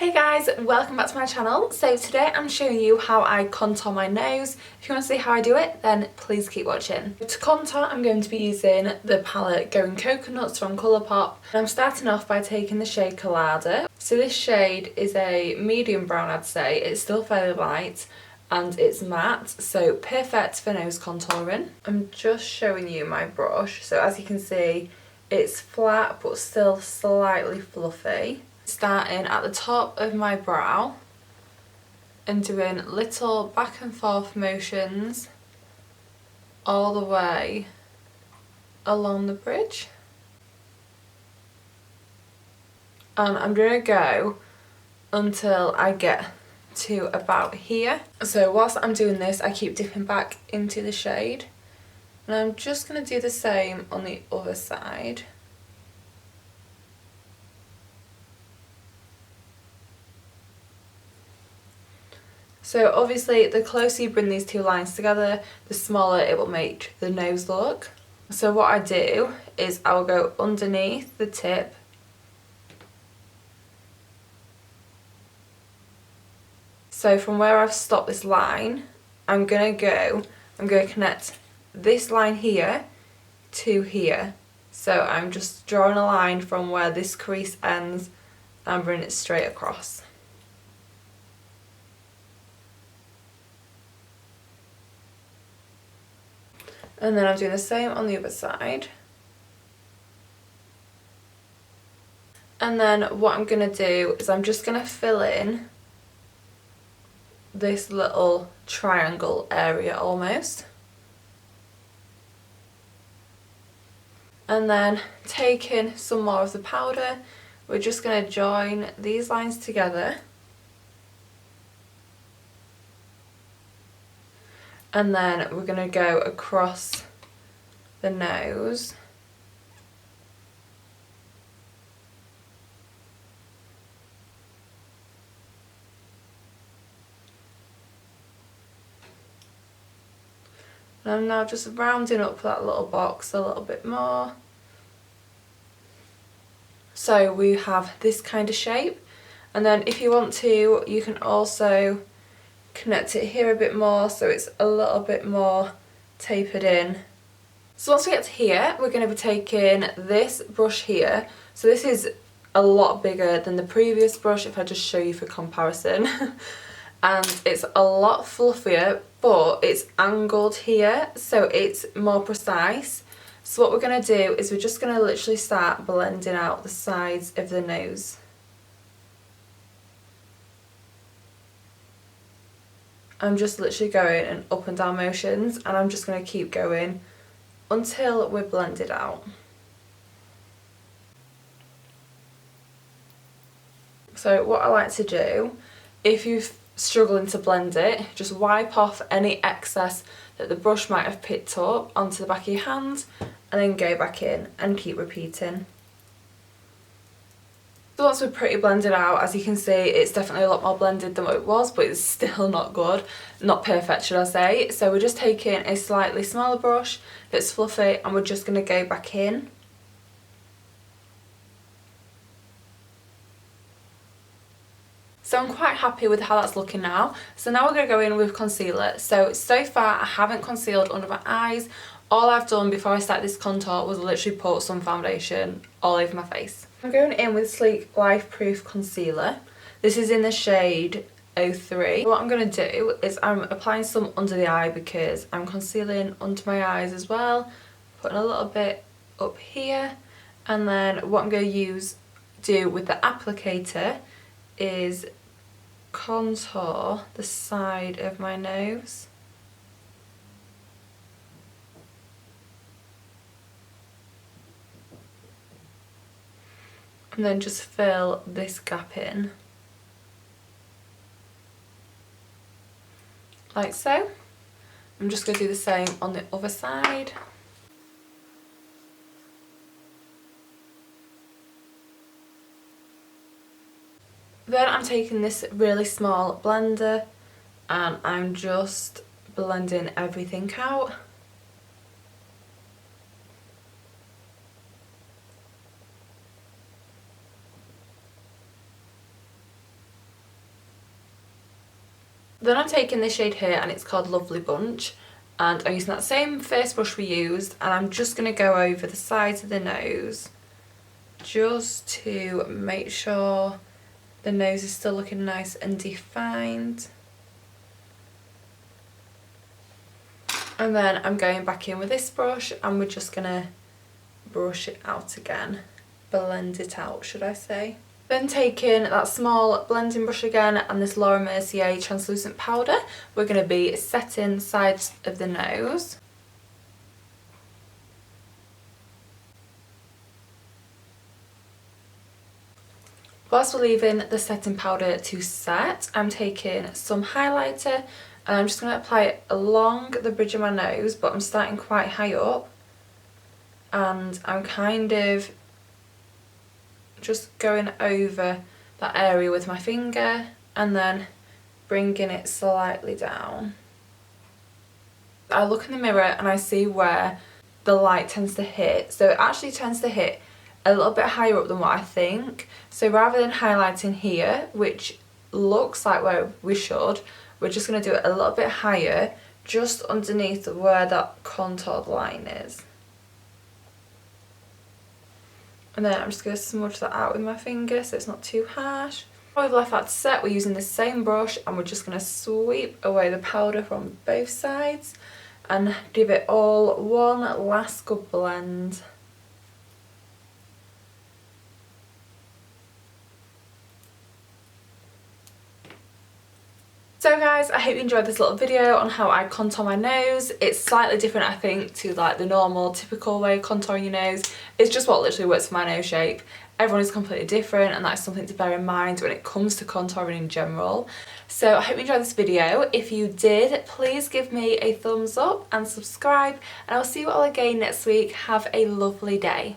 Hey guys, welcome back to my channel. So today I'm showing you how I contour my nose. If you want to see how I do it, then please keep watching. To contour, I'm going to be using the palette Going Coconuts from Colourpop. I'm starting off by taking the shade Colada. So this shade is a medium brown, I'd say. It's still fairly light and it's matte, so perfect for nose contouring. I'm just showing you my brush. So as you can see, it's flat but still slightly fluffy. Starting at the top of my brow and doing little back and forth motions all the way along the bridge. And I'm going to go until I get to about here. So whilst I'm doing this, I keep dipping back into the shade. And I'm just going to do the same on the other side. So obviously the closer you bring these two lines together, the smaller it will make the nose look. So what I do is I will go underneath the tip so from where I've stopped this line, I'm going to connect this line here to here. So I'm just drawing a line from where this crease ends and bring it straight across. And then I'm doing the same on the other side. And then what I'm going to do is I'm just going to fill in this little triangle area almost. And then taking some more of the powder, we're just going to join these lines together. And then we're going to go across the nose. And I'm now just rounding up that little box a little bit more. So we have this kind of shape. And then if you want to, you can also connect it here a bit more so it's a little bit more tapered in. So once we get to here, we're going to be taking this brush here. So this is a lot bigger than the previous brush, if I just show you for comparison. And it's a lot fluffier, but it's angled here, so it's more precise. So what we're going to do is we're just going to literally start blending out the sides of the nose. I'm just literally going in up and down motions, and I'm just going to keep going until we're blended out. So what I like to do, if you're struggling to blend it, just wipe off any excess that the brush might have picked up onto the back of your hand and then go back in and keep repeating. So once we're pretty blended out, as you can see, it's definitely a lot more blended than what it was, but it's still not good, not perfect should I say. So we're just taking a slightly smaller brush that's fluffy and we're just going to go back in. So I'm quite happy with how that's looking now. So now we're going to go in with concealer. So far I haven't concealed under my eyes. All I've done before I start this contour was literally put some foundation all over my face. I'm going in with Sleek Life Proof Concealer. This is in the shade 03. What I'm going to do is I'm applying some under the eye because I'm concealing under my eyes as well. Putting a little bit up here. And then what I'm going to do with the applicator is contour the side of my nose. And then just fill this gap in. Like so. I'm just going to do the same on the other side. Then I'm taking this really small blender and I'm just blending everything out. Then I'm taking this shade here and it's called Lovely Bunch, and I'm using that same face brush we used, and I'm just going to go over the sides of the nose just to make sure the nose is still looking nice and defined. And then I'm going back in with this brush and we're just going to brush it out again. Blend it out, should I say. Then taking that small blending brush again and this Mercier translucent powder, we're going to be setting the sides of the nose. Whilst we're leaving the setting powder to set, I'm taking some highlighter and I'm just going to apply it along the bridge of my nose, but I'm starting quite high up and I'm kind of just going over that area with my finger and then bringing it slightly down. I look in the mirror and I see where the light tends to hit, so it actually tends to hit a little bit higher up than what I think. So rather than highlighting here, which looks like where we should, we're just going to do it a little bit higher, just underneath where that contoured line is. And then I'm just going to smudge that out with my finger so it's not too harsh. While we've left that to set, we're using the same brush and we're just going to sweep away the powder from both sides and give it all one last good blend. So guys, I hope you enjoyed this little video on how I contour my nose. It's slightly different, I think, to like the normal typical way of contouring your nose. It's just what literally works for my nose shape. Everyone is completely different and that's something to bear in mind when it comes to contouring in general. So I hope you enjoyed this video. If you did, please give me a thumbs up and subscribe, and I'll see you all again next week. Have a lovely day.